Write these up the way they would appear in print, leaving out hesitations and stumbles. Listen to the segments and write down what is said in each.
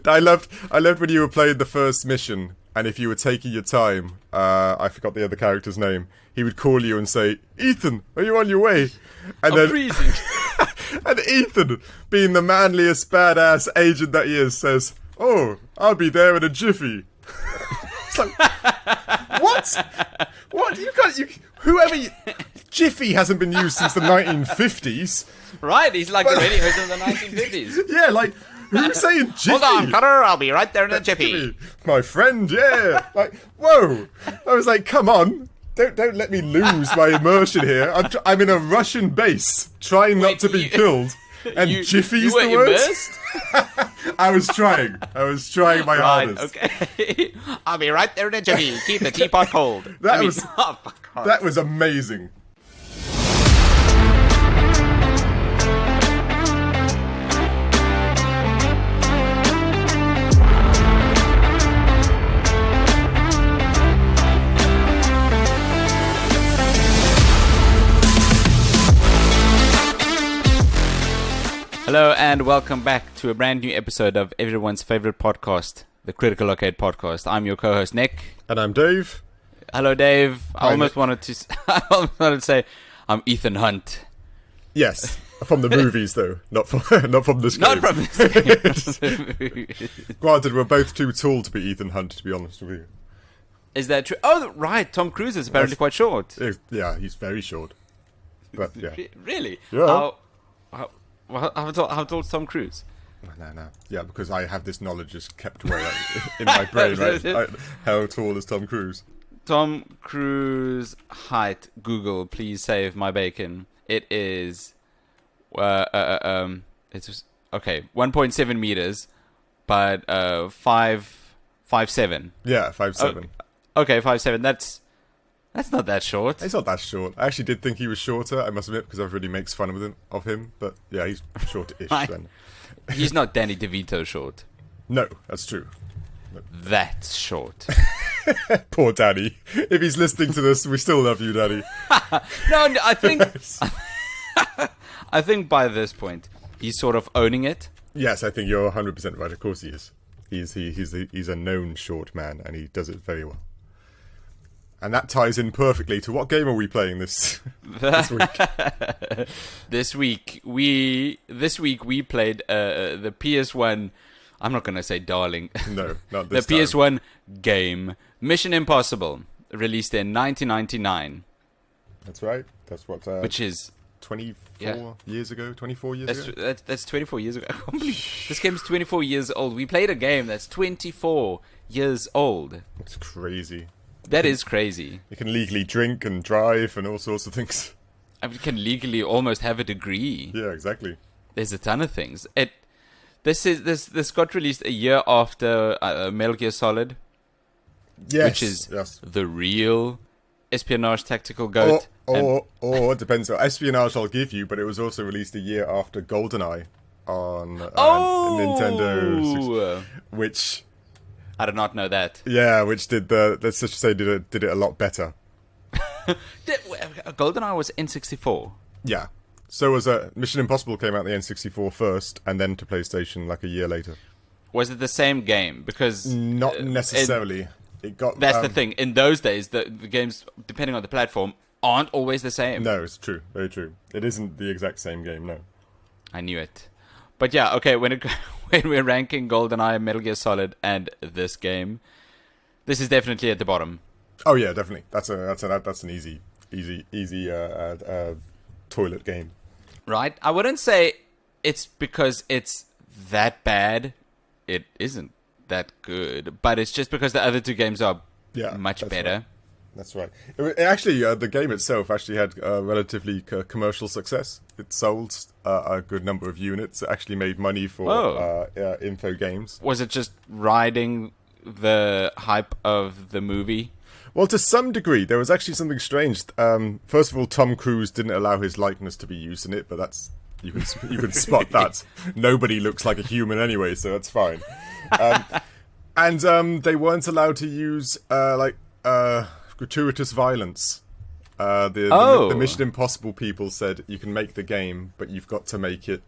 I loved when you were playing the first mission, and if you were taking your time, I forgot the other character's name. He would call you and say, "Ethan, are you on your way?" And I'm freezing. and Ethan, being the manliest badass agent that he is, says, "Oh, I'll be there in a jiffy." It's like, what? What? Jiffy hasn't been used since the 1950s. Right, he's like the radios in the 1950s. Yeah, like, who's saying jiffy? Hold on, Cutter, I'll be right there in a jiffy. My friend, yeah. Like, whoa. I was like, come on. Don't let me lose my immersion here. I'm in a Russian base, trying not to be killed. And jiffy's the word? I was trying my hardest. Okay. I'll be right there in a jiffy. Keep the teapot cold. That was amazing. Hello and welcome back to a brand new episode of everyone's favorite podcast, the Critical Arcade Podcast. I'm your co-host Nick. And I'm Dave. Hello Dave. Hi, I almost wanted to say I'm Ethan Hunt. Yes, from the movies though, not from this game. Not from this game. Granted, we're both too tall to be Ethan Hunt, to be honest with you. Is that true? Oh, right. Tom Cruise is apparently quite short. Yeah, he's very short. But yeah. Really? Yeah. How tall is Tom Cruise? No. Yeah, because I have this knowledge just kept away in my brain, right? How tall is Tom Cruise? Tom Cruise height. Google, please save my bacon. It is, it's okay, 1.7 meters, but 5'7". Yeah, 5'7". Okay, 5'7". That's not that short. He's not that short. I actually did think he was shorter, I must admit, because everybody makes fun of him. But yeah, he's short-ish then. He's not Danny DeVito short. No, that's true. No. That's short. Poor Danny. If he's listening to this, we still love you, Danny. No, I think by this point, he's sort of owning it. Yes, I think you're 100% right. Of course he is. He's a known short man, and he does it very well. And that ties in perfectly to what game are we playing this week? This week we played the PS1. I'm not going to say darling. No, not the this time. PS1 game Mission Impossible, released in 1999. That's right. That's what. Which is 24 years ago. 24 years ago. That's 24 years ago. I can't believe this game's 24 years old. We played a game that's 24 years old. It's crazy. That is crazy. You can legally drink and drive and all sorts of things. I mean, you can legally almost have a degree. Yeah, exactly. There's a ton of things. This got released a year after Metal Gear Solid. Yes, which is the real espionage tactical goat. Or it depends. Espionage I'll give you, but it was also released a year after GoldenEye on Nintendo, which... I did not know that. Yeah, which did let's just say did it a lot better. GoldenEye was N64. Yeah. So was Mission Impossible came out on the N64 first, and then to PlayStation like a year later. Was it the same game? Because not necessarily. It got. That's the thing. In those days, the games, depending on the platform, aren't always the same. No, it's true. Very true. It isn't the exact same game. No. I knew it. But yeah, okay, when we're ranking GoldenEye, Metal Gear Solid, and this game, this is definitely at the bottom. Oh yeah, definitely. That's an easy toilet game. Right? I wouldn't say it's because it's that bad. It isn't that good, but it's just because the other two games are much better. Right. That's right. Actually, the game itself actually had relatively commercial success. It sold a good number of units. It actually made money for Infogrames. Was it just riding the hype of the movie? Well, to some degree. There was actually something strange. First of all, Tom Cruise didn't allow his likeness to be used in it, but that's you can spot that. Nobody looks like a human anyway, so that's fine. And they weren't allowed to use gratuitous violence. The Mission Impossible people said you can make the game, but you've got to make it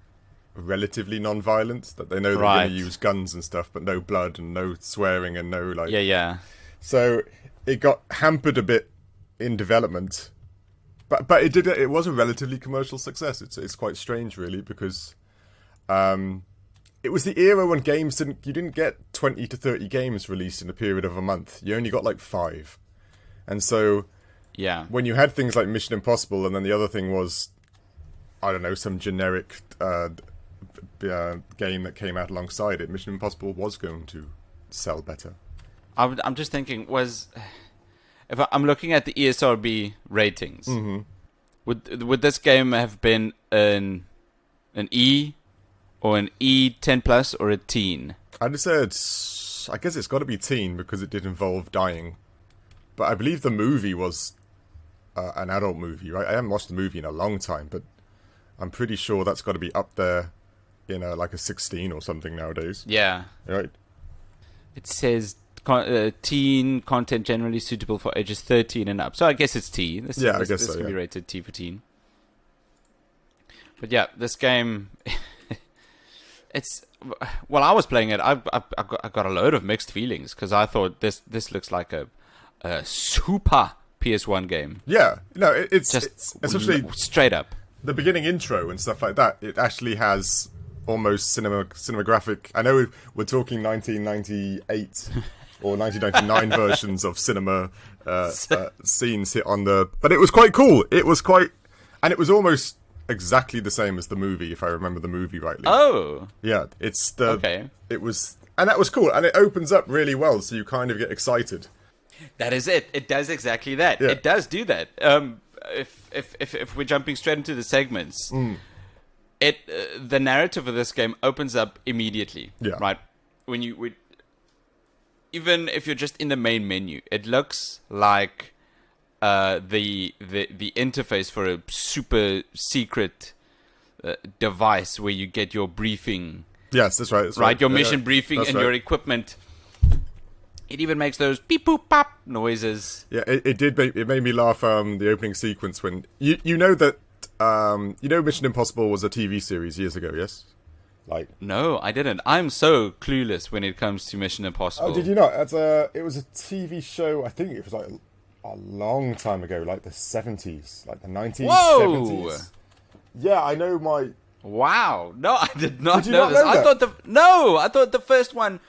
relatively non-violent. That they know they're Right. going to use guns and stuff, but no blood and no swearing and no like. Yeah. So it got hampered a bit in development, but it was a relatively commercial success. It's quite strange, really, because it was the era when you didn't get 20 to 30 games released in a period of a month. You only got like 5, and so Yeah. when you had things like Mission Impossible, and then the other thing was, I don't know, some generic game that came out alongside it, Mission Impossible was going to sell better. I'm just thinking, if I'm looking at the ESRB ratings, would this game have been an E or an E10 plus or a teen? I'd have said, I guess it's got to be teen because it did involve dying. But I believe the movie was an adult movie, right? I haven't watched the movie in a long time, but I'm pretty sure that's got to be up there in like a 16 or something nowadays. Yeah. Right? It says teen content generally suitable for ages 13 and up. So I guess it's T. I guess this so, can be yeah. rated T for teen. But yeah, this game, it's, while I was playing it, I got a load of mixed feelings because I thought this looks like a super PS1 game. Yeah. No, it's especially straight up. the beginning intro and stuff like that. It actually has almost cinematographic. I know we're talking 1998 or 1999 versions of cinema scenes hit on the, but it was quite cool. It was quite, and it was almost exactly the same as the movie, if I remember the movie rightly. Oh, Yeah, it's the. okay. It was, and that was cool, and it opens up really well, so you kind of get excited. That is it. It does exactly that. Yeah. It does do that. If we're jumping straight into the segments, the narrative of this game opens up immediately. Yeah. Right. Even if you're just in the main menu, it looks like the interface for a super secret device where you get your briefing. Yes, that's right. Right, your mission briefing and your equipment. It even makes those beep boop pop noises. Yeah, it made me laugh. The opening sequence when you know that Mission Impossible was a TV series years ago. Yes, like No, I didn't. I'm so clueless when it comes to Mission Impossible. oh, did you not? It was a TV show. I think it was like a long time ago, like the 70s, like the 1970s. Whoa! Yeah, I know my. Wow. No, I did not Did you know not this. know I that? thought the first one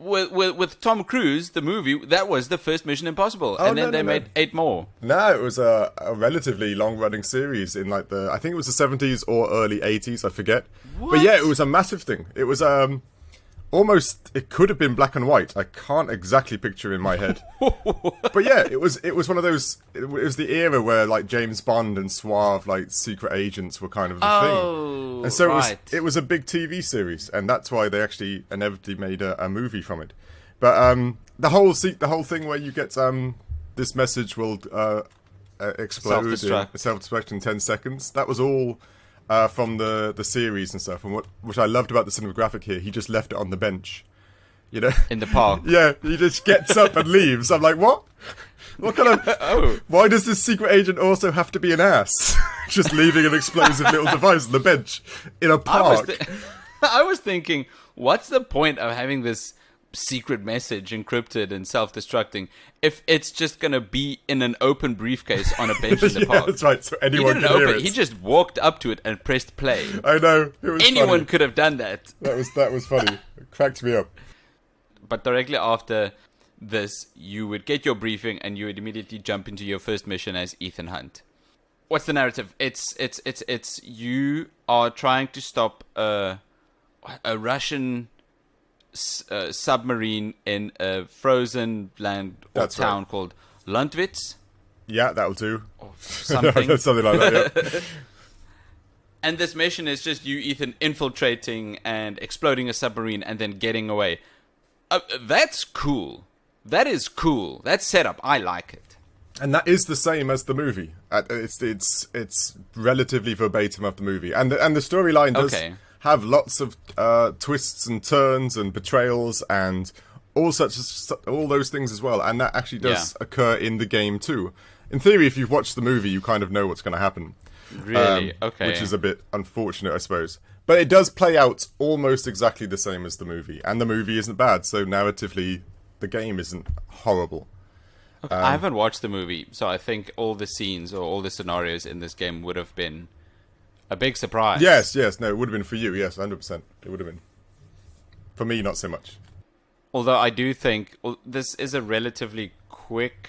with Tom Cruise, the movie, that was the first Mission Impossible, and then they made 8 more. No, it was a relatively long-running series in like I think it was the 70s or early 80s, I forget. What? But yeah, it was a massive thing. It was almost, it could have been black and white. I can't exactly picture in my head. But yeah, it was one of those, it was the era where like James Bond and suave like secret agents were kind of the thing. And so right. it was a big TV series, and that's why they actually inevitably made a movie from it. But the whole thing where you get this message will explode self-destruct in 10 seconds. That was all from the series and stuff. And which I loved about the cinematographic here, he just left it on the bench, you know, In the park. Yeah, he just gets up and leaves. I'm like, what? What kind of? Why does this secret agent also have to be an ass? Just leaving an explosive little device on the bench in a park. I was thinking, what's the point of having this secret message encrypted and self-destructing if it's just going to be in an open briefcase on a bench in the park? That's right, so anyone He didn't can hear open it. He just walked up to it and pressed play. I know. It was Anyone funny. could have done that. That was funny. It cracked me up. But directly after this, you would get your briefing and you would immediately jump into your first mission as Ethan Hunt. What's the narrative? It's you are trying to stop a Russian submarine in a frozen land or That's town right. called Lundwitz Yeah, that'll do. or something. Something like that, yeah. And this mission is just you, Ethan, infiltrating and exploding a submarine and then getting away. That's cool. That is cool. That setup, I like it. And that is the same as the movie. It's relatively verbatim of the movie, and the storyline does have lots of twists and turns and betrayals and all those things as well. And that actually does occur in the game too. In theory, if you've watched the movie, you kind of know what's going to happen. Really? Okay. Which is a bit unfortunate, I suppose. But it does play out almost exactly the same as the movie, and the movie isn't bad, so narratively, the game isn't horrible. Okay, I haven't watched the movie, so I think all the scenes or all the scenarios in this game would have been a big surprise. Yes, no, it would have been for you, yes, 100%. It would have been. For me, not so much. Although I do think this is a relatively quick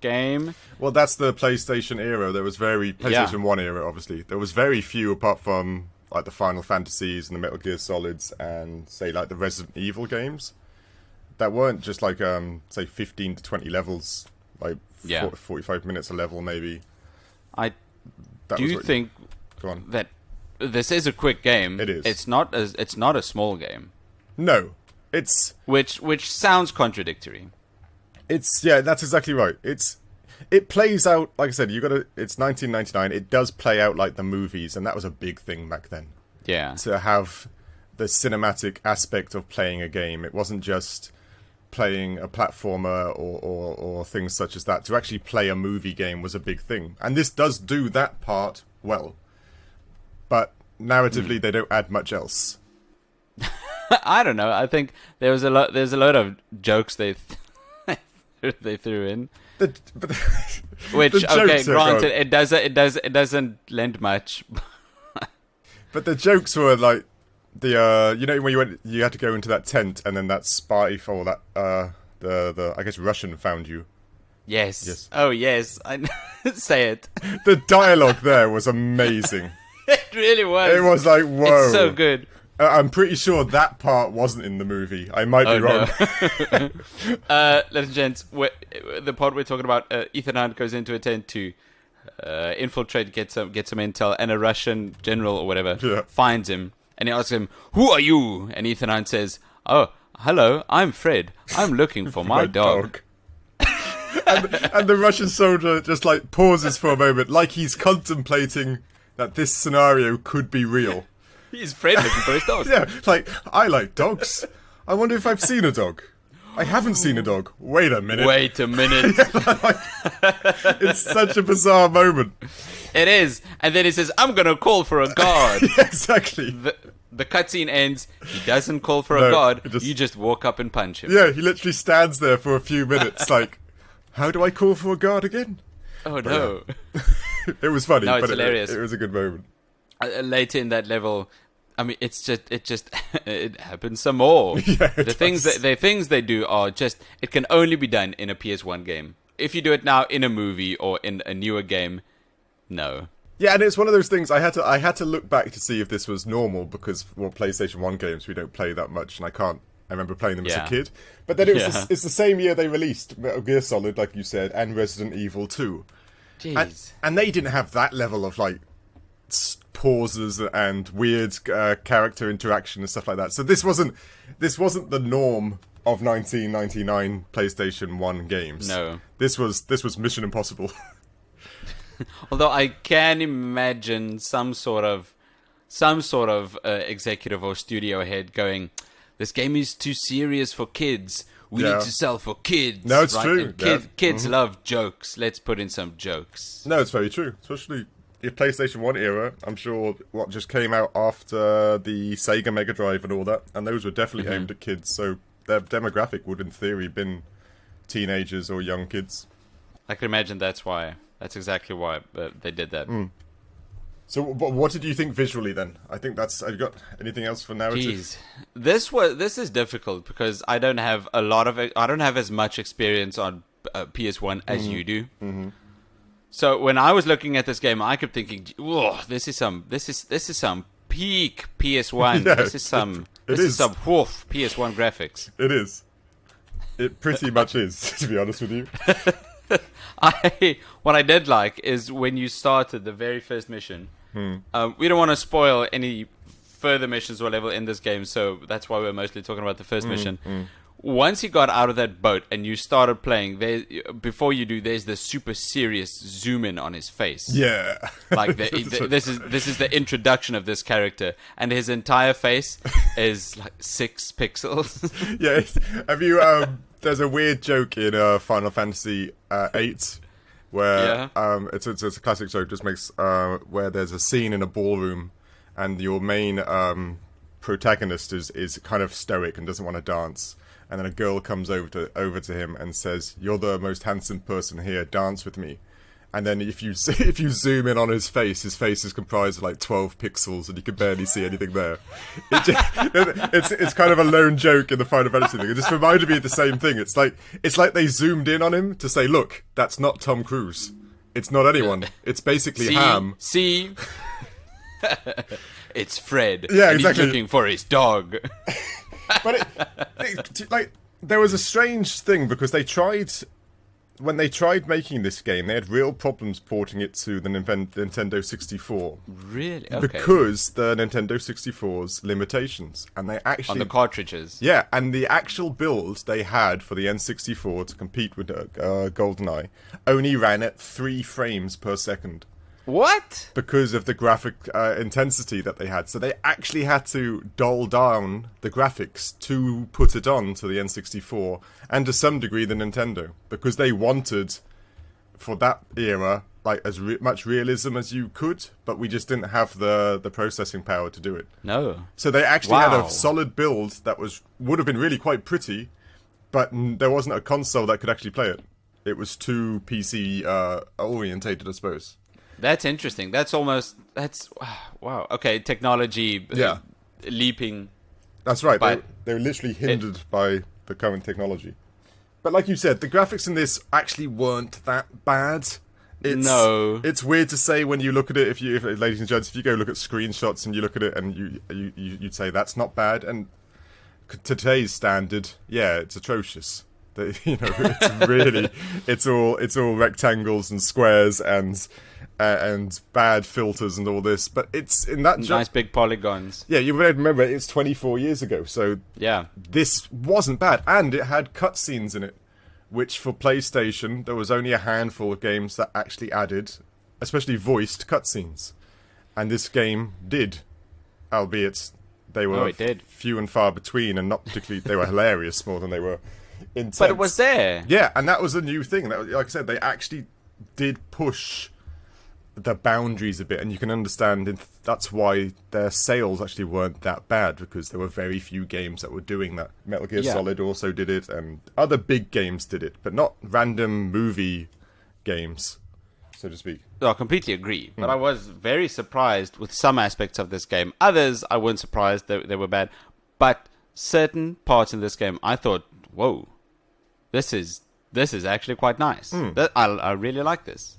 game. Well, that's the PlayStation era. There was PlayStation 1 era, obviously. There was very few, apart from like the Final Fantasies and the Metal Gear Solids and, say, like the Resident Evil games. That weren't just like, say, 15 to 20 levels, like 45 minutes a level, maybe. I do think that this is a quick game. It is. It's not a small game. No, it's which sounds contradictory. That's exactly right. It plays out, like I said. It's 1999. It does play out like the movies, and that was a big thing back then. Yeah. To have the cinematic aspect of playing a game. It wasn't just playing a platformer or things such as that. To actually play a movie game was a big thing. And this does do that part well. But narratively, they don't add much else. I don't know. I think there's a lot of jokes they threw in. Which, okay, granted, it doesn't lend much. But the jokes were like when you had to go into that tent and then that spy for that the I guess Russian found you. Yes. Oh yes, I say it. The dialogue there was amazing. It really was. It was like, whoa. It's so good. I'm pretty sure that part wasn't in the movie. I might be wrong. No. Ladies and gents, the part we're talking about, Ethan Hunt goes into a tent to infiltrate, get some intel, and a Russian general or whatever finds him, and he asks him, "Who are you?" And Ethan Hunt says, "Oh, hello, I'm Fred. I'm looking for my dog." and the Russian soldier just like pauses for a moment, like he's contemplating that this scenario could be real. He's Fred looking for his dog. Yeah, like, I like dogs. I wonder if I've seen a dog. I haven't seen a dog. Wait a minute. It's such a bizarre moment. It is. And then he says, "I'm going to call for a guard." Yeah, exactly. The cutscene ends. He doesn't call for a guard. You just walk up and punch him. Yeah, he literally stands there for a few minutes like, how do I call for a guard again? Oh, no. It was funny, no, it's but hilarious. It was a good moment. Later in that level, I mean, it happens some more. Yeah, the things they do are just, it can only be done in a PS1 game. If you do it now in a movie or in a newer game, no. Yeah, and it's one of those things I had to look back to see if this was normal because PlayStation 1 games we don't play that much, and I remember playing them as a kid. But then it's the same year they released Metal Gear Solid, like you said, and Resident Evil 2. Jeez. And they didn't have that level of like pauses and weird character interaction and stuff like that. So this wasn't the norm of 1999 PlayStation 1 games. No. This was Mission Impossible. Although I can imagine some sort of executive or studio head going, "This game is too serious for kids. We need to sell for kids." No, it's true. And kids love jokes. Let's put in some jokes. No, it's very true. Especially the PlayStation 1 era. I'm sure what just came out after the Sega Mega Drive and all that. And those were definitely aimed at kids. So their demographic would, in theory, been teenagers or young kids. I can imagine that's why. That's exactly why they did that. So, what did you think visually then? I think have you got anything else for narrative? Jeez. This is difficult because I don't have as much experience on PS1 as you do. Mm-hmm. So when I was looking at this game, I kept thinking, "Whoa, this is some peak PS1. Yeah, this is some PS1 graphics." It is. It pretty much is, to be honest with you. What I did like is when you started the very first mission. We don't want to spoil any further missions or level in this game, so that's why we're mostly talking about the first mission. Once you got out of that boat and you started playing, before you do, there's this super serious zoom in on his face. Yeah, like this is the introduction of this character, and his entire face is like 6 pixels. Yeah, have you? There's a weird joke in Final Fantasy 8 where it's a classic joke. Just makes where there's a scene in a ballroom and your main protagonist is kind of stoic and doesn't want to dance. And then a girl comes over to him and says, "You're the most handsome person here. Dance with me." And then if you zoom in on his face is comprised of like 12 pixels, and you can barely see anything there. It's kind of a lone joke in the Final Fantasy thing. It just reminded me of the same thing. It's like they zoomed in on him to say, "Look, that's not Tom Cruise. It's not anyone. It's basically Ham." See, it's Fred. Yeah, and exactly. He's looking for his dog. But there was a strange thing because when they tried making this game, they had real problems porting it to the Nintendo 64. Really? Okay. Because the Nintendo 64's limitations, and they actually on the cartridges. Yeah, and the actual build they had for the N64 to compete with GoldenEye only ran at 3 frames per second. What? Because of the graphic intensity that they had. So they actually had to dull down the graphics to put it on to the N64 and to some degree the Nintendo. Because they wanted, for that era, like as much realism as you could, but we just didn't have the processing power to do it. No. So they actually had a solid build that would have been really quite pretty, but there wasn't a console that could actually play it. It was too PC orientated, I suppose. That's interesting. That's wow. Okay, technology leaping. That's right. But they were literally hindered by the current technology. But like you said, the graphics in this actually weren't that bad. It's weird to say when you look at it. If ladies and gents, if you go look at screenshots and you look at it and you'd say that's not bad. And to today's standard, yeah, it's atrocious. It's all rectangles and squares and bad filters and all this, but it's in that nice big polygons. Yeah, you remember it's 24 years ago, so yeah, this wasn't bad, and it had cutscenes in it, which for PlayStation there was only a handful of games that actually added, especially voiced cutscenes, and this game did, albeit they were few and far between, and not particularly. They were hilarious more than they were intense. But it was there. Yeah, and that was a new thing. Like I said, they actually did push the boundaries a bit, and you can understand that's why their sales actually weren't that bad, because there were very few games that were doing that. Metal Gear Solid also did it, and other big games did it, but not random movie games, so to speak. No, I completely agree, but I was very surprised with some aspects of this game. Others, I wasn't surprised that they were bad, but certain parts in this game, I thought, whoa, this is actually quite nice. I really like this.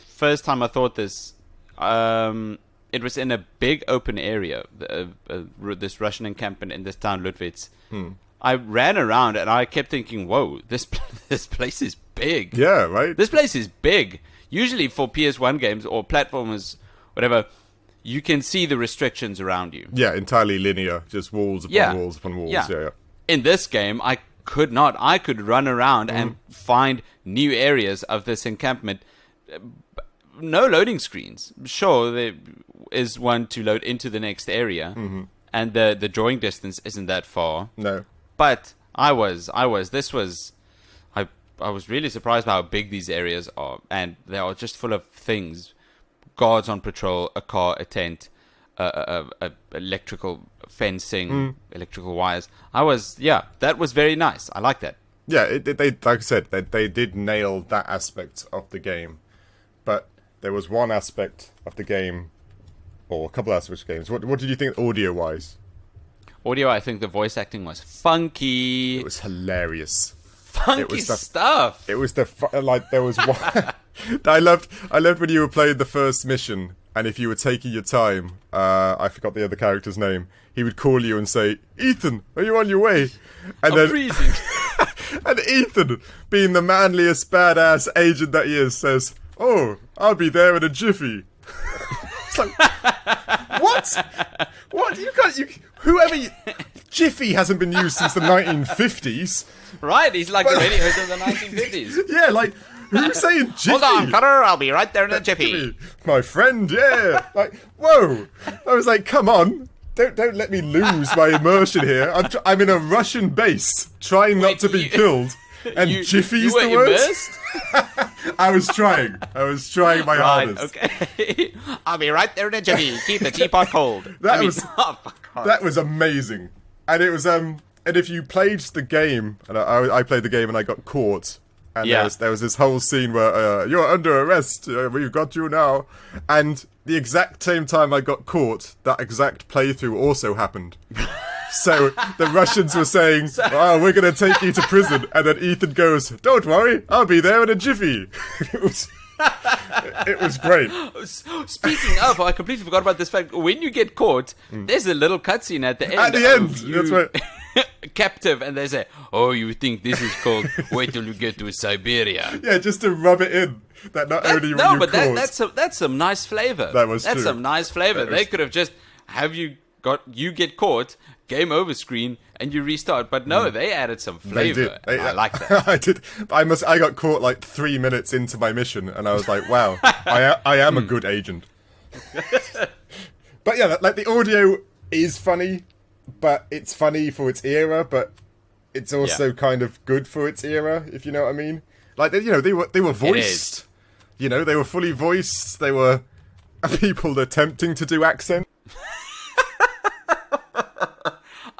First time I thought this, it was in a big open area, this Russian encampment in this town, Ludwitz. I ran around and I kept thinking, whoa, this place is big. Yeah, right? This place is big. Usually for PS1 games or platformers, whatever, you can see the restrictions around you. Yeah, entirely linear, just walls upon walls upon walls. Yeah. In this game, I could not. I could run around and find new areas of this encampment. No loading screens. Sure, there is one to load into the next area, and the drawing distance isn't that far. No, but I was really surprised by how big these areas are, and they are just full of things: guards on patrol, a car, a tent, electrical fencing, electrical wires. That was very nice. I like that. Yeah, they like I said, they did nail that aspect of the game, but there was one aspect of the game, or a couple aspects of games. What did you think audio-wise? Audio, I think the voice acting was funky. It was hilarious. Funky stuff. It was there was one. I loved when you were playing the first mission, and if you were taking your time, I forgot the other character's name. He would call you and say, "Ethan, are you on your way?" And I'm freezing. And Ethan, being the manliest badass agent that he is, says, "Oh, I'll be there in a jiffy." It's like, what? What? Jiffy hasn't been used since the 1950s. Right, he's like the radios of the 1950s. Yeah, like, who's saying jiffy? Hold on, Cutter, I'll be right there in a jiffy. My friend, yeah. Like, whoa. I was like, come on. Don't let me lose my immersion here. I'm in a Russian base, trying not to be killed. And jiffy's the word? I was trying my hardest. Okay. I'll be right there in a jiffy. Keep the teapot cold. That was amazing. And it was and if you played the game, and I played the game and I got caught, and there was this whole scene where you're under arrest, we've got you now, and the exact same time I got caught, that exact playthrough also happened. So the Russians were saying, "Oh, we're going to take you to prison," and then Ethan goes, "Don't worry, I'll be there in a jiffy." It was great. Speaking of, I completely forgot about this fact. When you get caught, there's a little cutscene at the end. At the end, that's right. Captive, and they say, "Oh, you think this is called wait till you get to Siberia?" Yeah, just to rub it in that not only were you caught. That's some nice flavor. That's true. Some nice flavor. They could have just you get caught, game over screen, and you restart. But no, they added some flavor. I like that. I did. I got caught like 3 minutes into my mission, and I was like, "Wow, I am a good agent." But yeah, like the audio is funny, but it's funny for its era, but it's also kind of good for its era, if you know what I mean. Like they were voiced. You know, they were fully voiced. They were people attempting to do accent.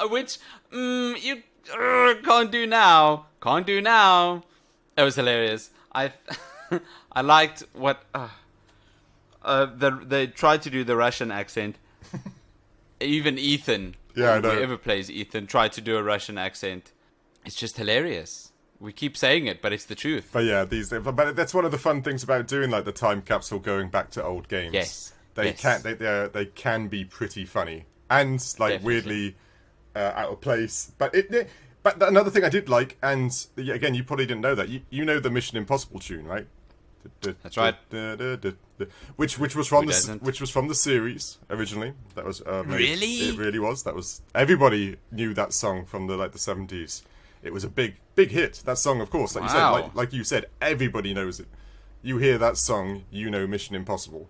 Which you can't do now. Can't do now. It was hilarious. I liked what they tried to do the Russian accent. Even Ethan, whoever plays Ethan, tried to do a Russian accent. It's just hilarious. We keep saying it, but it's the truth. But yeah, but that's one of the fun things about doing like the time capsule, going back to old games. Yes, they can be pretty funny and like Definitely. Weirdly out of place. But another thing I did like, and again, you probably didn't know that. You know the Mission Impossible tune, right? That's right. Which was from the series originally. That was really? It really was. That was everybody knew that song from the 70s. It was a big hit. That song, of course, like you said, like you said, everybody knows it. You hear that song, you know Mission Impossible.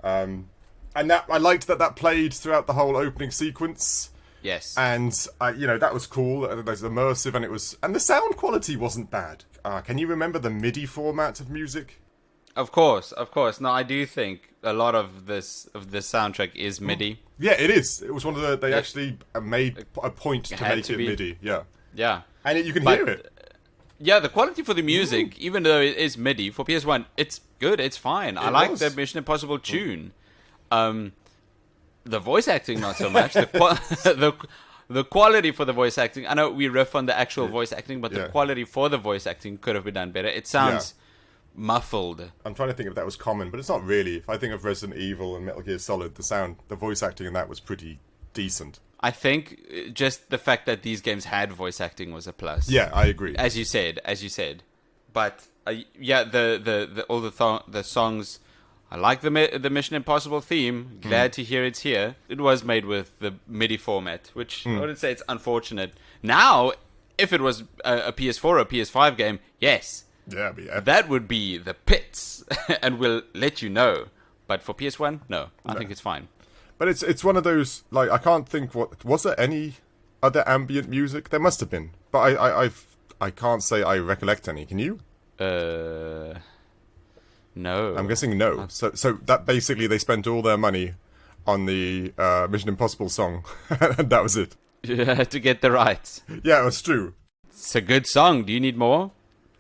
And that I liked that played throughout the whole opening sequence. Yes. And that was cool. It was immersive, and the sound quality wasn't bad. Can you remember the MIDI format of music? Of course. No, I do think a lot of the soundtrack is MIDI. Yeah, it is. It was one of the they actually made a point to make it MIDI. Yeah. Yeah. And you can hear it. Yeah, the quality for the music, even though it is MIDI for PS1, it's good. It's fine. I like the Mission Impossible tune. The voice acting, not so much. The quality for the voice acting. I know we riff on the actual voice acting, but the quality for the voice acting could have been done better. It sounds muffled. I'm trying to think if that was common, but it's not really. If I think of Resident Evil and Metal Gear Solid, the voice acting in that was pretty decent. I think just the fact that these games had voice acting was a plus. Yeah, I agree. As you said. But the songs. I like the Mission Impossible theme. Glad to hear it's here. It was made with the MIDI format, which I wouldn't say it's unfortunate. Now, if it was a PS4 or a PS5 game, yes. Yeah, that would be the pits, and we'll let you know. But for PS1, no. I think it's fine. But it's one of those, like, I can't think was there any other ambient music? There must have been. But I can't say I recollect any. Can you? No. I'm guessing no. So that basically they spent all their money on the Mission Impossible song, and that was it. Yeah, to get the rights. Yeah, it was true. It's a good song. Do you need more?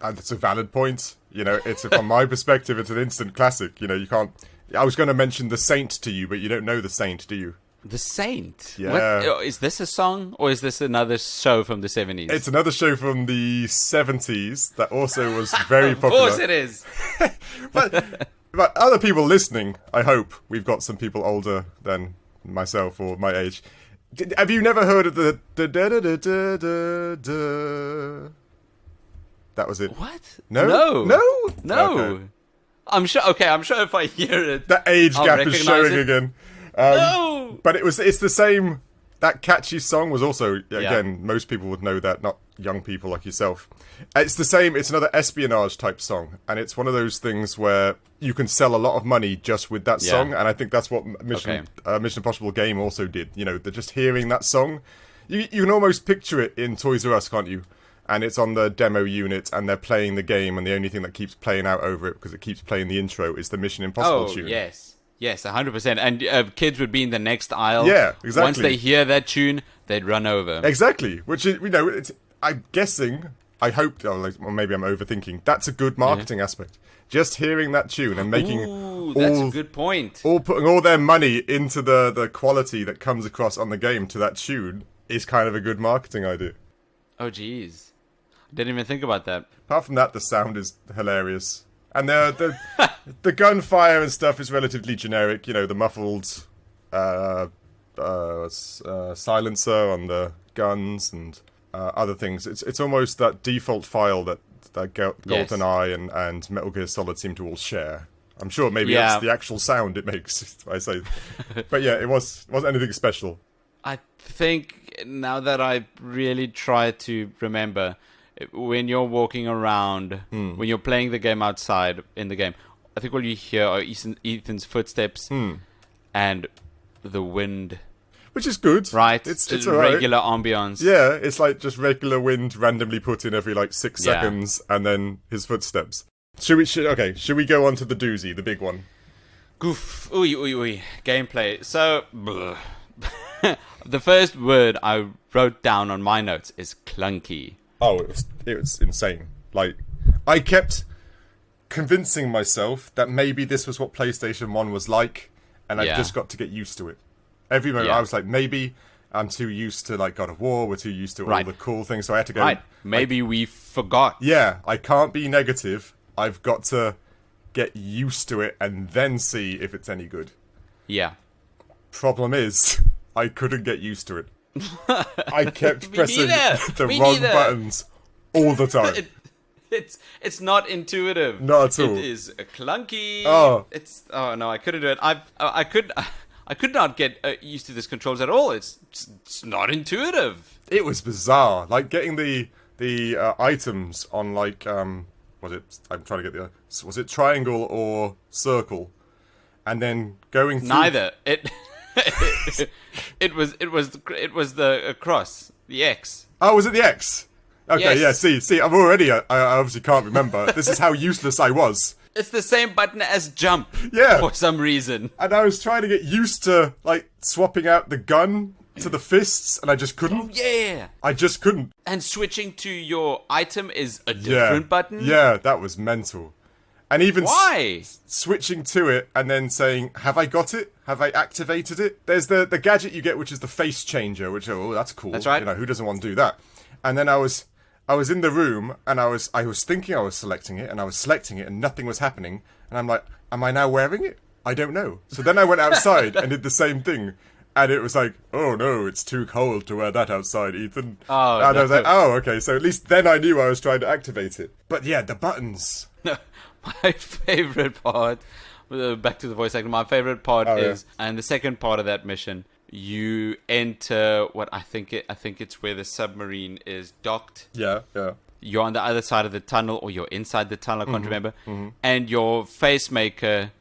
And it's a valid point. It's from my perspective, it's an instant classic. You can't. I was going to mention The Saint to you, but you don't know The Saint, do you? The Saint? Yeah. What? Is this a song, or is this another show from the 70s? It's another show from the 70s that also was very popular. Of course it is. but other people listening, I hope we've got some people older than myself or my age. Have you never heard of the That was it. What? No. Okay. I'm sure if I hear it, the age I'll gap is showing it. Again. No! But it's the same. That catchy song was also, again, most people would know that, not young people like yourself. It's the same, it's another espionage type song, and it's one of those things where you can sell a lot of money just with that song, and I think that's what Mission Impossible game also did. They're just hearing that song. You can almost picture it in Toys R Us, can't you? and it's on the demo unit, and they're playing the game, and the only thing that keeps playing out over it, because it keeps playing the intro, is the Mission Impossible tune. Yes, 100%. And kids would be in the next aisle. Yeah, exactly. Once they hear that tune, they'd run over. Exactly, which is, I'm guessing, I hope, or maybe I'm overthinking, that's a good marketing aspect. Just hearing that tune and making... Ooh, that's a good point. All putting all their money into the quality that comes across on the game to that tune is kind of a good marketing idea. Oh, jeez. Didn't even think about that. Apart from that, the sound is hilarious. And the gunfire and stuff is relatively generic. The muffled silencer on the guns and other things. It's almost that default file that GoldenEye and Metal Gear Solid seem to all share. I'm sure maybe that's the actual sound it makes, I say. But yeah, it wasn't anything special. I think now that I really try to remember, when you're walking around, when you're playing the game outside in the game, I think all you hear are Ethan's footsteps and the wind. Which is good. Right. It's regular ambience. Yeah, it's like just regular wind randomly put in every 6 seconds, and then his footsteps. Should we go on to the doozy, the big one? Goof. Ooh. Gameplay. So, the first word I wrote down on my notes is clunky. Oh, it was insane. I kept convincing myself that maybe this was what PlayStation 1 was like, and I just got to get used to it. Every moment I was like, maybe I'm too used to God of War, we're too used to all the cool things, so I had to go... Right, maybe we forgot. Yeah, I can't be negative. I've got to get used to it and then see if it's any good. Yeah. Problem is, I couldn't get used to it. I kept pressing the wrong buttons all the time. It's not intuitive. Not at all. It is clunky. Oh. No, I couldn't do it. I could not get used to this controls at all. It's not intuitive. It was bizarre. Getting the items on was it triangle or circle, and then going through... Neither. It was the cross, the X. Oh, was it the X? Okay, yes. Yeah. See, I'm already. I obviously can't remember. This is how useless I was. It's the same button as jump. Yeah. For some reason. And I was trying to get used to swapping out the gun to the fists, and I just couldn't. Oh yeah. I just couldn't. And switching to your item is a different button. Yeah, that was mental. And even why switching to it and then saying, "Have I got it? Have I activated it?" There's the gadget you get, which is the face changer, which that's cool. That's right. Who doesn't want to do that? And then I was in the room, and I was thinking I was selecting it, and I was selecting it, and nothing was happening. And I'm like, am I now wearing it? I don't know. So then I went outside and did the same thing. And it was like, oh no, it's too cold to wear that outside, Ethan. Oh, and I was like, oh, okay. So at least then I knew I was trying to activate it. But yeah, the buttons. No, my favorite part, back to the voice acting, my favorite part is, and the second part of that mission, you enter what I think it's where the submarine is docked. Yeah. You're on the other side of the tunnel, or you're inside the tunnel, I can't remember. And your face maker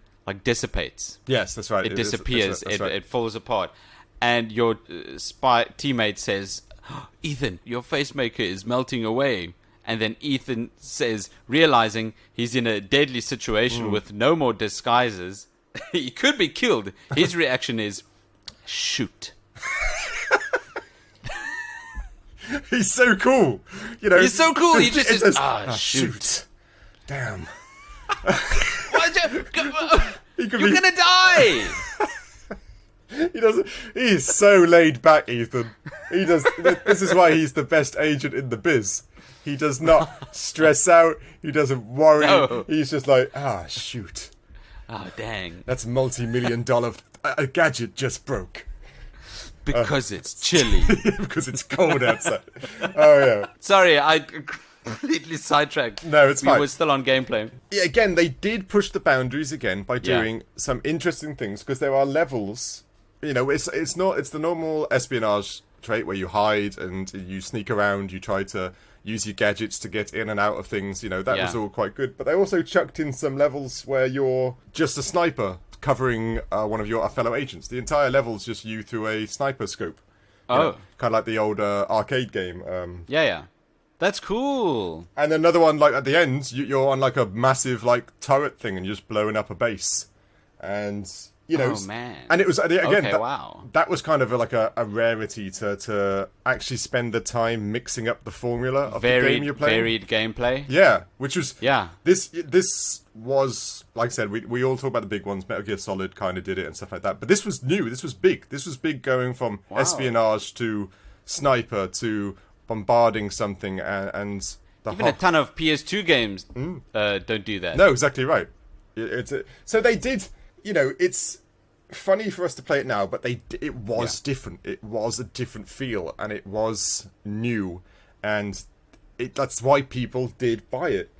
dissipates. Yes, that's right. It disappears. That's right. It falls apart. And your spy teammate says, Ethan, your face maker is melting away. And then Ethan says, realizing he's in a deadly situation with no more disguises, he could be killed. His reaction is, shoot. He's so cool. He's so cool. He just says, shoot. Damn. You're gonna die. He doesn't. He's so laid back, Ethan. He does. This is why he's the best agent in the biz. He does not stress out. He doesn't worry. No. He's just like, shoot. Oh, dang. That's multi-million-dollar. A gadget just broke. Because it's chilly. Because it's cold outside. Oh, yeah. Sorry, I completely sidetracked. No, it's fine. We were still on gameplay. Yeah, again, they did push the boundaries again by doing some interesting things, because there are levels. It's the normal espionage trait where you hide and you sneak around, you try to use your gadgets to get in and out of things. That was all quite good. But they also chucked in some levels where you're just a sniper covering one of your fellow agents. The entire level's just you through a sniper scope. Kind of like the old arcade game. Yeah. That's cool. And another one, like at the end, you're on like a massive like turret thing, and you're just blowing up a base, and you know, oh man, and it was again, okay, wow. That was kind of like a rarity to actually spend the time mixing up the formula of the game you're playing. Varied gameplay. Yeah, which was yeah. This was, like I said, we all talk about the big ones. Metal Gear Solid kind of did it and stuff like that, but this was new. This was big. This was big, going from espionage to sniper to bombarding something, and even a ton of PS2 games don't do that. No, exactly right. So they did. You know, it's funny for us to play it now, but it was different. It was a different feel, and it was new, and that's why people did buy it.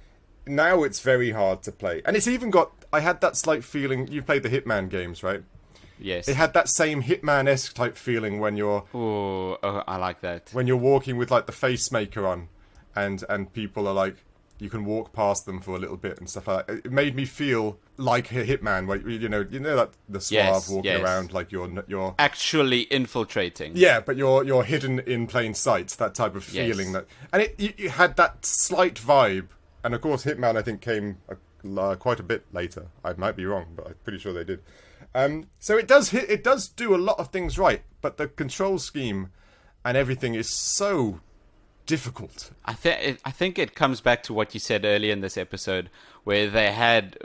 Now it's very hard to play, and it's even got. I had that slight feeling. You played the Hitman games, right? Yes. It had that same Hitman-esque type feeling when you're. Oh, I like that. When you're walking with like the face maker on, and people are like. You can walk past them for a little bit and stuff like that. It made me feel like a Hitman, where you know that the suave walking around like you're actually infiltrating. Yeah, but you're hidden in plain sight. That type of feeling that, and you had that slight vibe. And of course, Hitman I think came quite a bit later. I might be wrong, but I'm pretty sure they did. So it does do a lot of things right, but the control scheme and everything is so difficult. I think it comes back to what you said earlier in this episode, where they had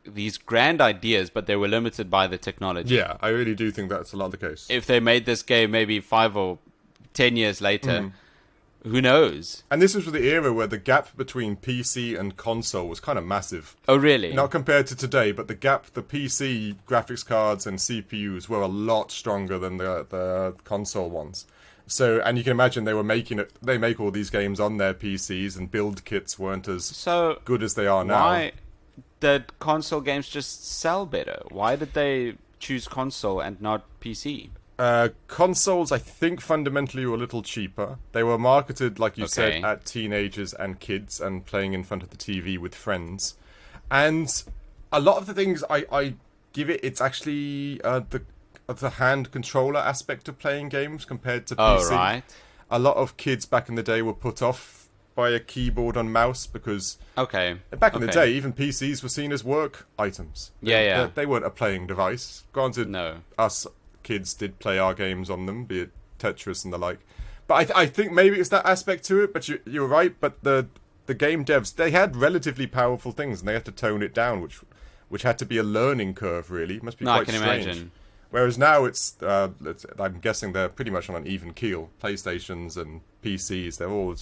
these grand ideas, but they were limited by the technology. Yeah, I really do think that's a lot of the case. If they made this game maybe 5 or 10 years later, who knows? And this was the era where the gap between PC and console was kind of massive. Oh, really? Not compared to today, but the PC graphics cards and CPUs were a lot stronger than the console ones. So, and you can imagine they make all these games on their PCs, and build kits weren't as good as they are now. Why did console games just sell better? Why did they choose console and not PC? Consoles, I think, fundamentally were a little cheaper. They were marketed, like you said, at teenagers and kids, and playing in front of the TV with friends. And a lot of the things I give it, it's actually the hand controller aspect of playing games compared to PC. Oh, right. A lot of kids back in the day were put off by a keyboard and mouse because back in the day, even PCs were seen as work items. They weren't a playing device. Granted, us kids did play our games on them, be it Tetris and the like. But I think maybe it's that aspect to it, but you're right. But the game devs, they had relatively powerful things, and they had to tone it down, which had to be a learning curve, really. It must be quite strange. Imagine. Whereas now I'm guessing they're pretty much on an even keel. PlayStations and PCs, they're all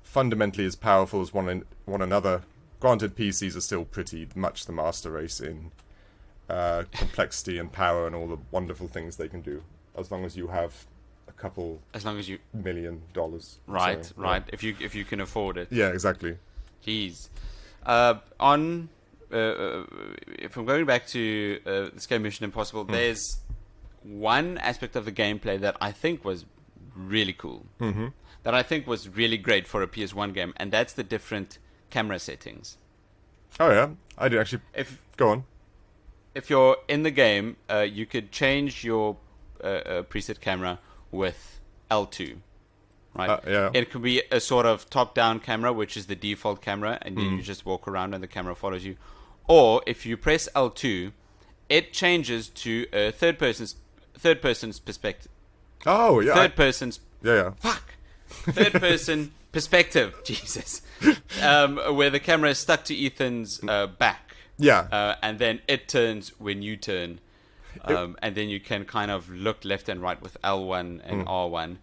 fundamentally as powerful as one another. Granted, PCs are still pretty much the master race in complexity and power and all the wonderful things they can do, as long as you have $2 million. Right, so, right. If you can afford it. Yeah, exactly. Jeez. If I'm going back to this game Mission Impossible, there's one aspect of the gameplay that I think was really cool, that I think was really great for a PS1 game, and that's the different camera settings. Oh yeah, I did actually. Go on. If you're in the game, you could change your preset camera with L2. Right. Yeah. It could be a sort of top-down camera, which is the default camera, and then you just walk around and the camera follows you. Or if you press L2, it changes to a third person's perspective. Oh yeah. Third person's. Yeah. Fuck. Third person perspective. Jesus. Where the camera is stuck to Ethan's back. Yeah. And then it turns when you turn, and then you can kind of look left and right with L1 and R1.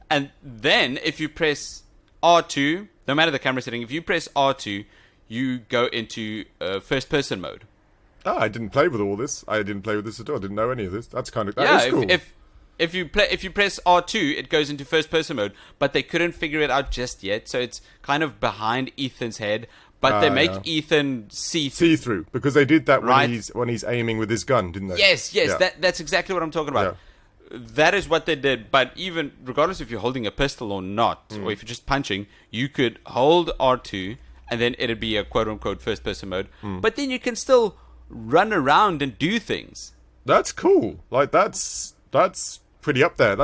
And then, if you press R2, no matter the camera setting, if you press R2, you go into first-person mode. Oh, I didn't play with all this. I didn't play with this at all. I didn't know any of this. That is cool. If you press R2, it goes into first-person mode, but they couldn't figure it out just yet, so it's kind of behind Ethan's head. But they make Ethan see-through because they did that when he's aiming with his gun, didn't they? Yes. Yeah. That's exactly what I'm talking about. Yeah. That is what they did, but even regardless if you're holding a pistol or not, or if you're just punching, you could hold R2, and then it'd be a quote-unquote first-person mode, but then you can still run around and do things. That's cool. Like, that's pretty up there.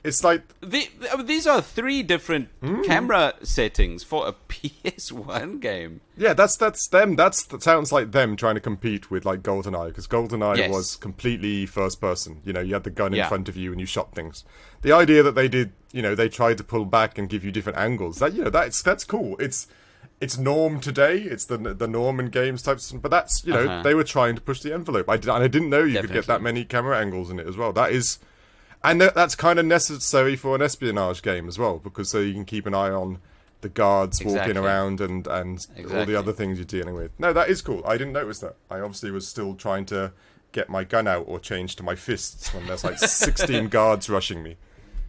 It's like these are 3 different camera settings for a PS1 game. Yeah, that's them. That sounds like them trying to compete with like GoldenEye, because GoldenEye was completely first person. You know, you had the gun in front of you and you shot things. The idea that they did, you know, they tried to pull back and give you different angles. That, you know, that's cool. It's norm today. It's the norm in games types, but that's, you know, they were trying to push the envelope. I didn't know you could get that many camera angles in it as well. That is, and that's kind of necessary for an espionage game as well, because so you can keep an eye on the guards walking around and all the other things you're dealing with. No, that is cool. I didn't notice that. I obviously was still trying to get my gun out or change to my fists when there's like 16 guards rushing me.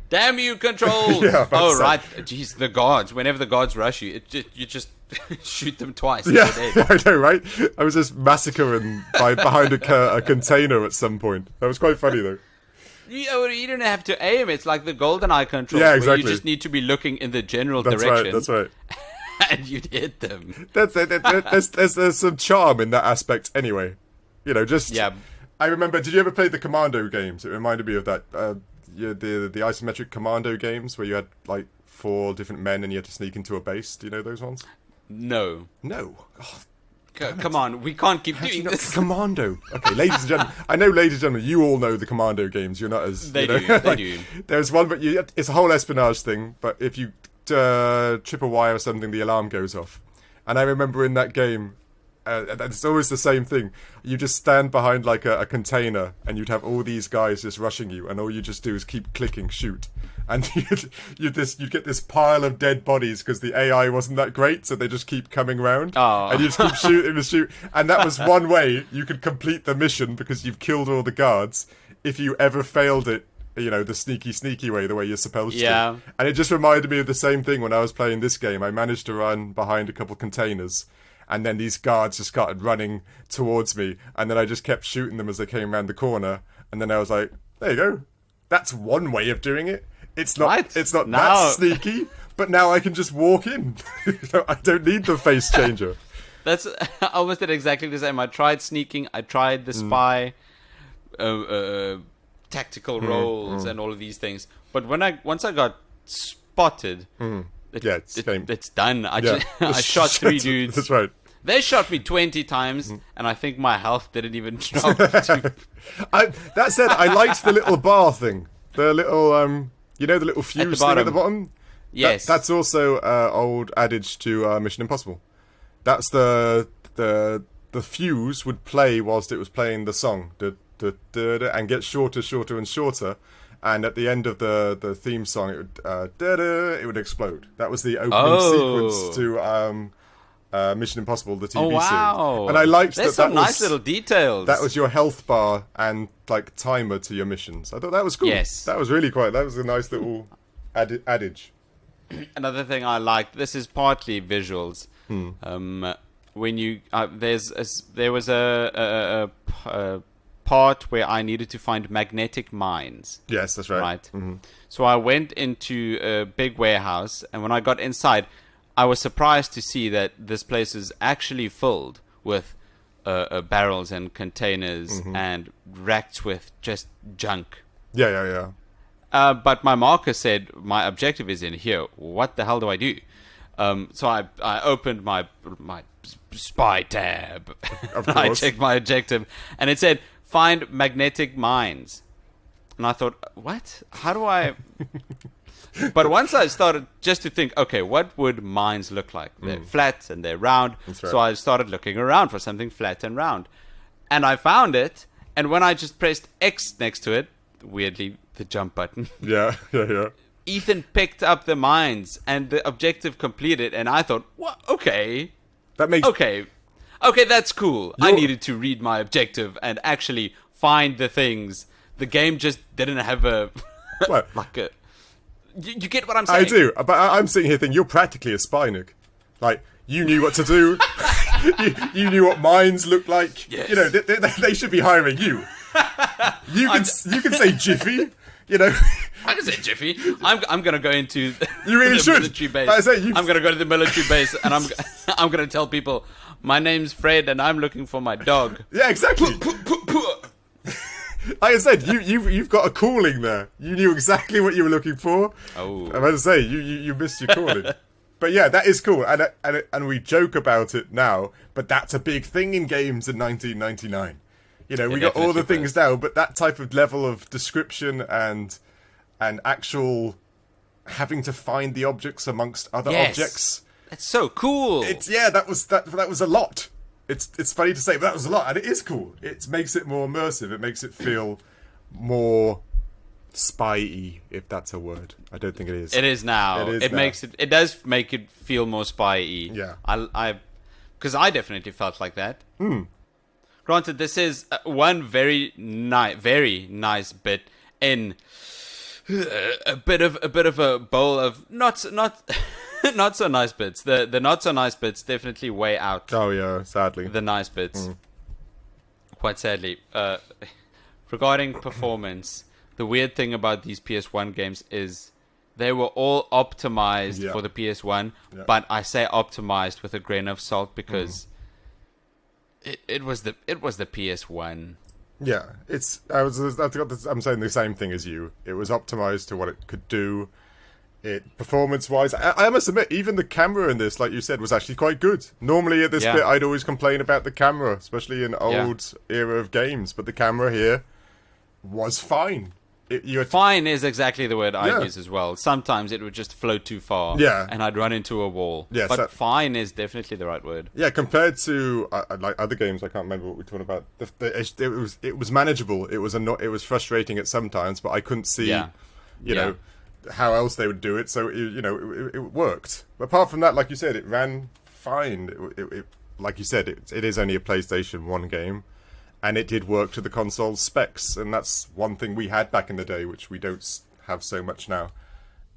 Damn you, Control! Right. Jeez, the guards. Whenever the guards rush you, you just shoot them twice. Yeah, I know, right? I was just massacring behind a container at some point. That was quite funny, though. You don't have to aim. It's like the GoldenEye controls. Yeah, exactly. Where you just need to be looking in the general direction. That's right. And you'd hit them. That's it. There's some charm in that aspect anyway. You know, just... Yeah. I remember, did you ever play the Commando games? It reminded me of that. The isometric Commando games where you had like 4 different men and you had to sneak into a base. Do you know those ones? No. Oh, come on, we can't keep doing this. Commando. Okay, ladies and gentlemen. I know, ladies and gentlemen, you all know the Commando games. You're not as... They do. There's one, but it's a whole espionage thing, but if you trip a wire or something, the alarm goes off. And I remember in that game, and it's always the same thing. You just stand behind like a container, and you'd have all these guys just rushing you, and all you just do is keep clicking shoot, and you'd get this pile of dead bodies because the AI wasn't that great, so they just keep coming around, and you just keep shooting and shoot, and that was one way you could complete the mission because you've killed all the guards. If you ever failed it, you know, the sneaky way, the way you're supposed to. And it just reminded me of the same thing when I was playing this game. I managed to run behind a couple containers, and then these guards just started running towards me, and then I just kept shooting them as they came around the corner, and then I was like, there you go. That's one way of doing it. It's not that sneaky, but now I can just walk in. I don't need the face changer. That's I almost did exactly the same. I tried sneaking, I tried the spy, tactical roles, and all of these things. But once I got spotted, it's done. I shot 3 dudes. That's right. They shot me 20 times, and I think my health didn't even drop. That said, I liked the little bar thing. The little, the little fuse thing at the bottom? Yes. That's also old adage to Mission Impossible. That's the fuse would play whilst it was playing the song, and get shorter and shorter. And at the end of the theme song, it would explode. That was the opening sequence to Mission Impossible, the TV series. And I liked There's some nice little details. That was your health bar and like timer to your missions. I thought that was cool. Yes. That was really that was a nice little adage. Another thing I liked, this is partly visuals. When you there was a part where I needed to find magnetic mines. Yes, that's right. Right. Mm-hmm. So I went into a big warehouse, and when I got inside, I was surprised to see that this place is actually filled with barrels and containers and racked with just junk. Yeah. But my marker said my objective is in here. What the hell do I do? So I opened my spy tab. Of course. I checked my objective, and it said find magnetic mines. And I thought, what? How do I... But once I started just to think, okay, what would mines look like? They're flat and they're round. That's right. So I started looking around for something flat and round. And I found it. And when I just pressed X next to it, weirdly, the jump button. Yeah. Ethan picked up the mines and the objective completed. And I thought, what? Okay. That makes... Okay, that's cool. I needed to read my objective and actually find the things. The game just didn't have a... What? like a... You get what I'm saying? I do, but I'm sitting here thinking you're practically a spy, Nick. Like, you knew what to do. you knew what mines look like. Yes. You know, they should be hiring you. You can say Jiffy. You know, I can say Jiffy. I'm gonna go into you really the should. military base. I'm gonna go to the military base and I'm gonna tell people my name's Fred and I'm looking for my dog. Yeah, exactly. Like I said, you've got a calling there. You knew exactly what you were looking for. Oh, I'm about to say you missed your calling. But yeah, that is cool, and we joke about it now. But that's a big thing in games in 1999. You know, we got all the things now, but that type of level of description and actual having to find the objects amongst other objects. That's so cool. That was a lot. It's funny to say, but that was a lot, and it is cool. It makes it more immersive. It makes it feel more spy-y, if that's a word. I don't think it is. It is now. It does make it feel more spy-y. Yeah. Because I definitely felt like that. Granted, this is one very nice bit in a bit of a bowl of not so nice bits. The not so nice bits definitely weigh out. Oh yeah, sadly. The nice bits. Quite sadly. Regarding performance, the weird thing about these PS1 games is they were all optimized for the PS1, but I say optimized with a grain of salt because it was the PS1. Yeah, I'm saying the same thing as you. It was optimized to what it could do. Performance-wise, I must admit, even the camera in this, like you said, was actually quite good. Normally at this bit, I'd always complain about the camera, especially in old era of games, but the camera here was fine. Fine is exactly the word I use as well. Sometimes it would just float too far, and I'd run into a wall. Yes, but fine is definitely the right word. Yeah, compared to like other games, I can't remember what we're talking about. It was manageable. It was frustrating at some times, but I couldn't see, you know, how else they would do it. So it worked. But apart from that, like you said, it ran fine. Like you said, it is only a PlayStation 1 game. And it did work to the console's specs, and that's one thing we had back in the day, which we don't have so much now.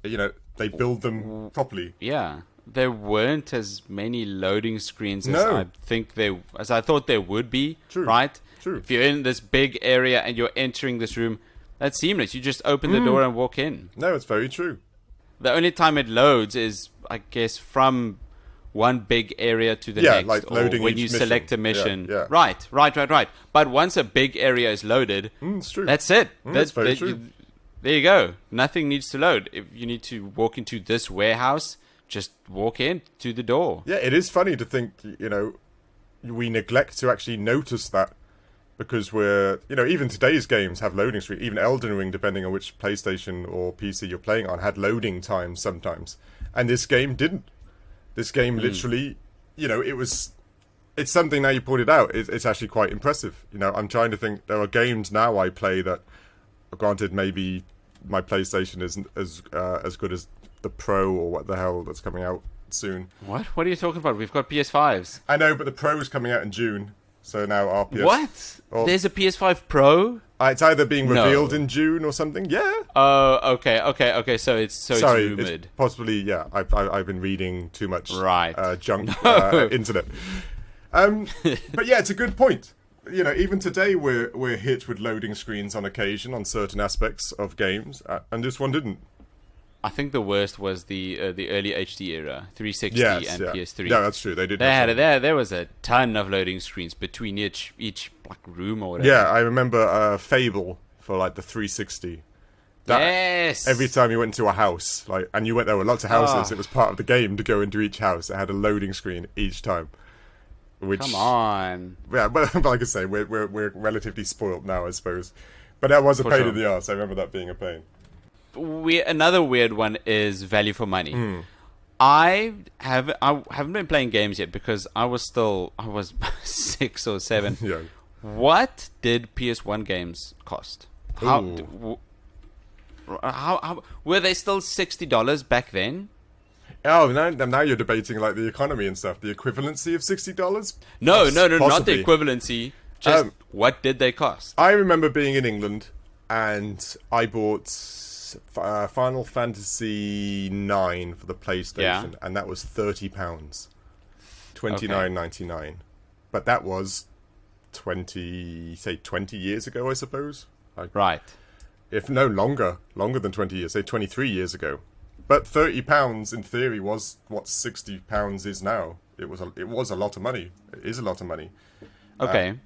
You know, they build them properly. Yeah, there weren't as many loading screens as I thought there would be. True. Right? True. If you're in this big area and you're entering this room, that's seamless. You just open the door and walk in. No, it's very true. The only time it loads is, I guess, from one big area to the next, like loading or when you mission. select a mission. Yeah. Right. But once a big area is loaded, it's true. that's it. That's very true. There you go. Nothing needs to load. If you need to walk into this warehouse, just walk in to the door. Yeah, it is funny to think, you know, we neglect to actually notice that because even today's games have loading screen. Even Elden Ring, depending on which PlayStation or PC you're playing on, had loading times sometimes. And this game didn't. This game literally, it's something now you pointed out, it's actually quite impressive. You know, I'm trying to think, there are games now I play that, granted maybe my PlayStation isn't as good as the Pro or what the hell that's coming out soon. What? What are you talking about? We've got PS5s. I know, but the Pro is coming out in June, so now our PS... What? There's a PS5 Pro? It's either being revealed in June or something. Yeah. Oh, okay. So it's rumored. It's possibly, yeah. I've been reading too much junk internet. But yeah, it's a good point. You know, even today we're hit with loading screens on occasion on certain aspects of games, and this one didn't. I think the worst was the early HD era, 360 and PS3. Yeah, that's true. They did. There was a ton of loading screens between each like room or whatever. Yeah, I remember Fable for like the 360. Yes. Every time you went into a house, and you went there were lots of houses, it was part of the game to go into each house. It had a loading screen each time. Come on. Yeah, but like I say, we're relatively spoiled now, I suppose. But that was a pain in the arse. I remember that being a pain. Another weird one is value for money. I haven't been playing games yet because I was 6 or 7. Yeah. What did PS1 games cost? How were they still $60 back then? Oh, now you're debating like the economy and stuff. The equivalency of $60? No, not the equivalency. Just what did they cost? I remember being in England and I bought Final Fantasy 9 for the PlayStation, and that was £30, $29.99. But that was 20 years ago, I suppose. Right. If no longer than 20 years, say 23 years ago. But £30 in theory was what £60 is now. It was a lot of money. It is a lot of money. Okay.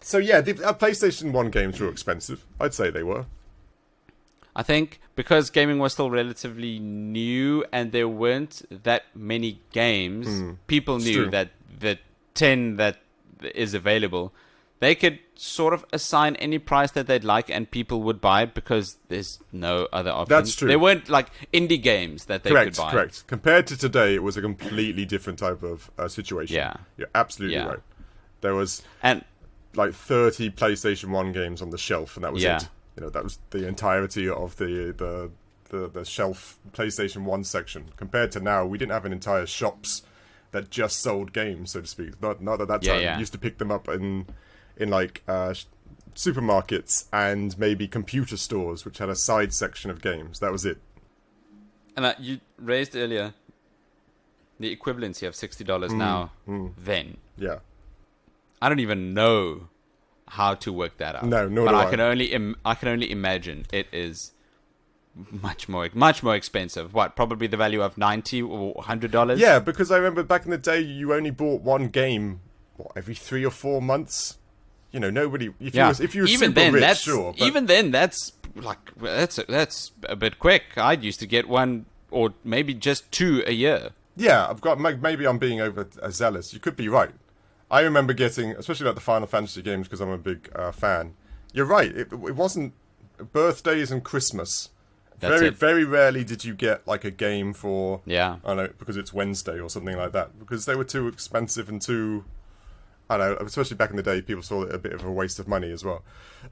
So yeah, the PlayStation 1 games were expensive. I'd say they were. I think because gaming was still relatively new and there weren't that many games, people knew that the 10 that is available, they could sort of assign any price that they'd like and people would buy it because there's no other option. That's true. There weren't like indie games that they could buy. Correct. Compared to today, it was a completely different type of situation. Yeah. You're absolutely right. There was like 30 PlayStation 1 games on the shelf, and that was it. You know, that was the entirety of the shelf PlayStation 1 section. Compared to now, we didn't have an entire shops that just sold games, so to speak. Not at that time. You used to pick them up in like supermarkets and maybe computer stores, which had a side section of games. That was it. And you raised earlier the equivalency of $60 now, then. Yeah. I don't even know how to work that out. No, nor but do I can only imagine it is much more expensive. What, probably the value of $90 or $100? Yeah, because I remember back in the day, you only bought one game every 3 or 4 months. You know, nobody. If you were even super then, rich, that's, sure. But even then, that's a bit quick. I used to get one or maybe just 2 a year. Yeah, I've got. Maybe I'm being overzealous. You could be right. I remember getting, especially like the Final Fantasy games, because I'm a big fan. You're right. It wasn't birthdays and Christmas. Very rarely did you get like a game for I don't know, because it's Wednesday or something like that, because they were too expensive and too, I don't know, especially back in the day, people saw it a bit of a waste of money as well.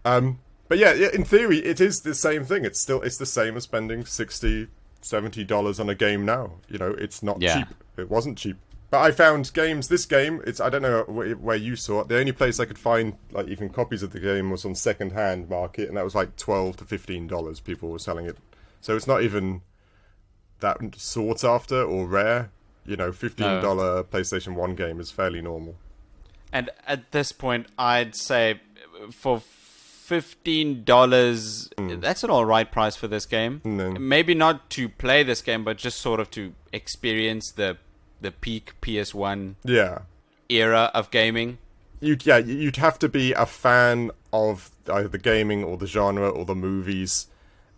But yeah, in theory, it is the same thing. It's the same as spending $60-$70 on a game now. You know, it's not cheap. It wasn't cheap. But I found this game, I don't know where you saw it. The only place I could find, like, even copies of the game was on second-hand market, and that was like $12 to $15 people were selling it. So it's not even that sought after or rare. You know, $15 PlayStation 1 game is fairly normal. And at this point, I'd say for $15, that's an alright price for this game. Maybe not to play this game, but just sort of to experience the peak PS1 era of gaming. You'd have to be a fan of either the gaming or the genre or the movies.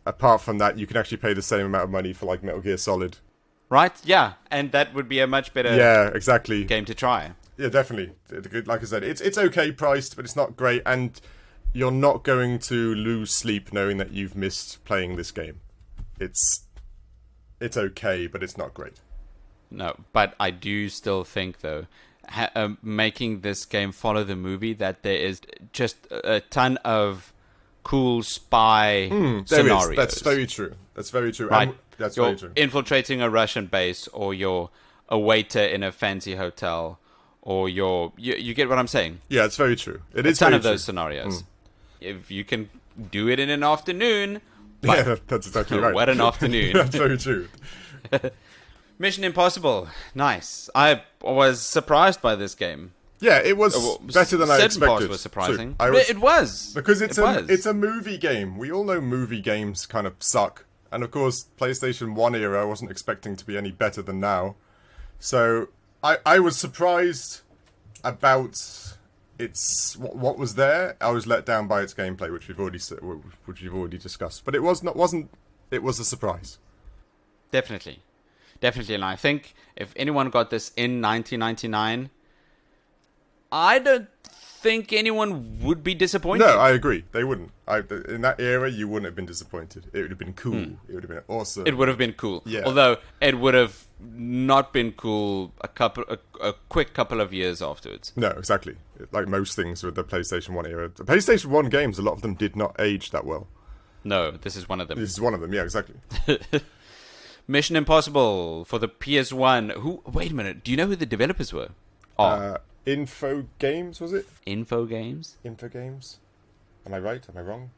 Apart from that, you can actually pay the same amount of money for like Metal Gear Solid. Right? Yeah, and that would be a much better game to try. Yeah, definitely. Like I said, it's okay priced, but it's not great, and you're not going to lose sleep knowing that you've missed playing this game. It's okay, but it's not great. No, but I do still think, though, making this game follow the movie, that there is just a ton of cool spy scenarios. That's very true. That's very true. Right. That's you're very true. Infiltrating a Russian base, or you're a waiter in a fancy hotel, or you get what I'm saying? Yeah, it's very true. It is a ton very of those true. scenarios. If you can do it in an afternoon... Yeah, that's exactly right. What an afternoon. That's very true. Mission Impossible. Nice. I was surprised by this game. Yeah, it was better than I expected. Certain parts were surprising. It was. Because it's a movie game. We all know movie games kind of suck. And of course, PlayStation 1 era, I wasn't expecting to be any better than now. So I was surprised about what was there. I was let down by its gameplay, which we've already discussed. But it wasn't. It was a surprise. Definitely, and I think if anyone got this in 1999, I don't think anyone would be disappointed. No, I agree. They wouldn't. In that era, you wouldn't have been disappointed. It would have been cool. It would have been awesome. It would have been cool. Yeah. Although it would have not been cool a quick couple of years afterwards. No, exactly. Like most things with the PlayStation 1 era. The PlayStation 1 games, a lot of them did not age that well. No, this is one of them. This is one of them, yeah, exactly. Mission Impossible for the PS1. Wait a minute. Do you know who the developers were? Infogames, was it? Infogames? Infogames. Am I right? Am I wrong?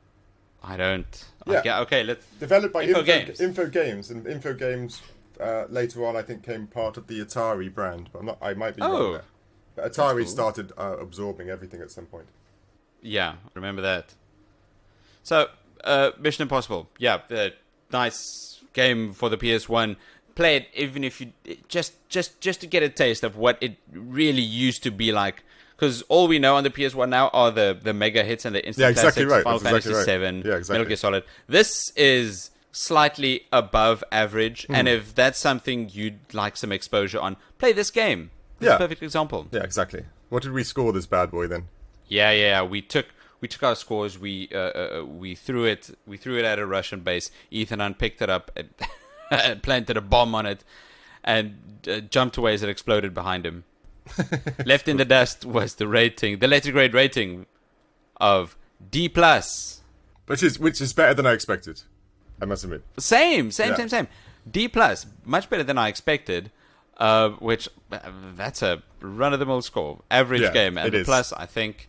I don't. Yeah. Okay, let's... Developed by Infogames. Infogames. And Infogames, later on, I think, came part of the Atari brand. But I might be wrong there. But Atari started absorbing everything at some point. Yeah, remember that. So, Mission Impossible. Yeah, nice game for the PS1. Play it even if you just to get a taste of what it really used to be like, Because all we know on the PS1 now are the mega hits and the instant exactly classics. right. Final That's Fantasy exactly right. VII, Yeah, exactly. Metal Gear Solid. This is slightly above average, and if that's something you'd like some exposure on, play this game. It's a perfect example. Yeah, exactly. What did we score this bad boy then? Yeah. We took our scores. We threw it at a Russian base. Ethan Hunt picked it up and planted a bomb on it, and jumped away as it exploded behind him. Left in the dust was the letter grade rating of D+. Which is better than I expected, I must admit. Same. D+, much better than I expected. Which that's a run-of-the-mill score, average game, and the plus I think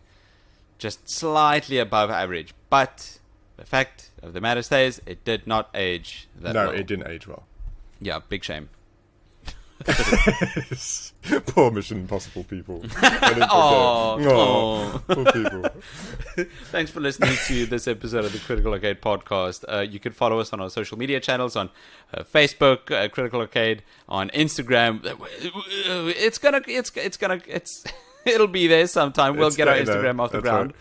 just slightly above average. But the fact of the matter stays, it did not age that well. No, it didn't age well. Yeah, big shame. Poor Mission Impossible people. Oh, poor people. Thanks for listening to this episode of the Critical Arcade podcast. You can follow us on our social media channels on Facebook, Critical Arcade, on Instagram. It'll be there sometime. We'll get our Instagram off the ground.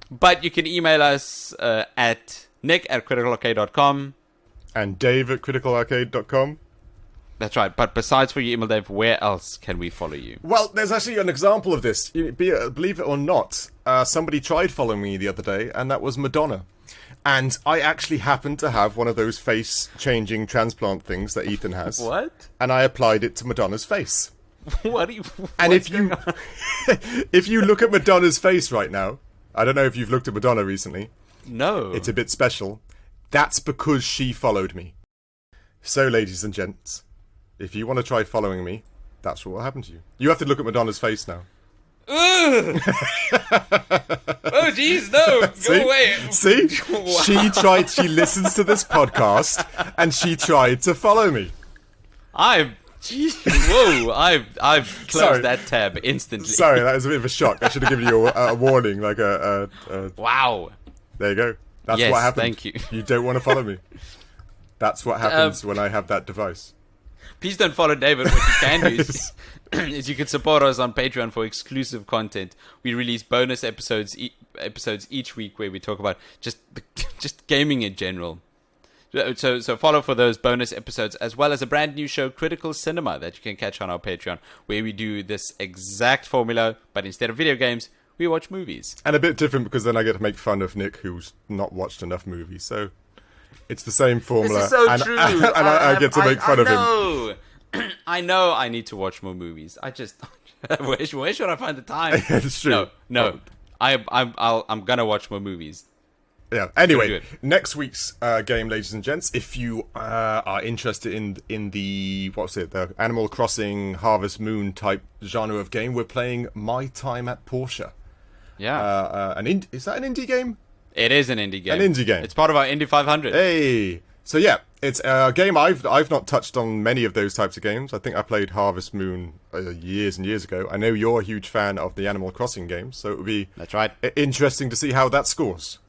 Right. But you can email us at nick@criticalarcade.com and dave@criticalarcade.com. That's right. But besides for your email, Dave, where else can we follow you? Well, there's actually an example of this. Believe it or not, somebody tried following me the other day, and that was Madonna. And I actually happened to have one of those face-changing transplant things that Ethan has. What? And I applied it to Madonna's face. What are you... And if you look at Madonna's face right now, I don't know if you've looked at Madonna recently. No. It's a bit special. That's because she followed me. So, ladies and gents, if you want to try following me, that's what will happen to you. You have to look at Madonna's face now. Ugh! Oh, jeez, no! Go away! See? Wow. She listens to this podcast, and she tried to follow me. I've closed that tab instantly. Sorry, that was a bit of a shock. I should have given you a warning, like Wow. There you go. That's what happened. Thank you. You don't want to follow me. That's what happens when I have that device. Please don't follow David. What you can do is you can support us on Patreon for exclusive content. We release bonus episodes each week where we talk about just gaming in general. So follow for those bonus episodes, as well as a brand new show, Critical Cinema, that you can catch on our Patreon, where we do this exact formula, but instead of video games, we watch movies. And a bit different because then I get to make fun of Nick, who's not watched enough movies. So it's the same formula. This is so true. And I get to make fun of him. I know I need to watch more movies. I just where should I find the time? It's true. No. I'm gonna watch more movies. Yeah. Anyway, next week's game, ladies and gents, if you are interested in the the Animal Crossing Harvest Moon type genre of game, we're playing My Time at Porsche. Yeah. Is that an indie game? It is an indie game. An indie game. It's part of our Indie 500. Hey. So yeah, it's a game I've not touched on many of those types of games. I think I played Harvest Moon years and years ago. I know you're a huge fan of the Animal Crossing games, so it would be interesting to see how that scores.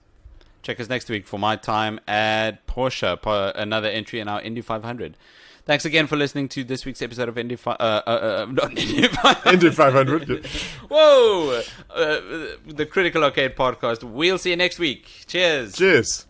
Check us next week for My Time at Porsche, another entry in our Indie 500. Thanks again for listening to this week's episode of Indie 500. Whoa! The Critical Arcade podcast. We'll see you next week. Cheers. Cheers.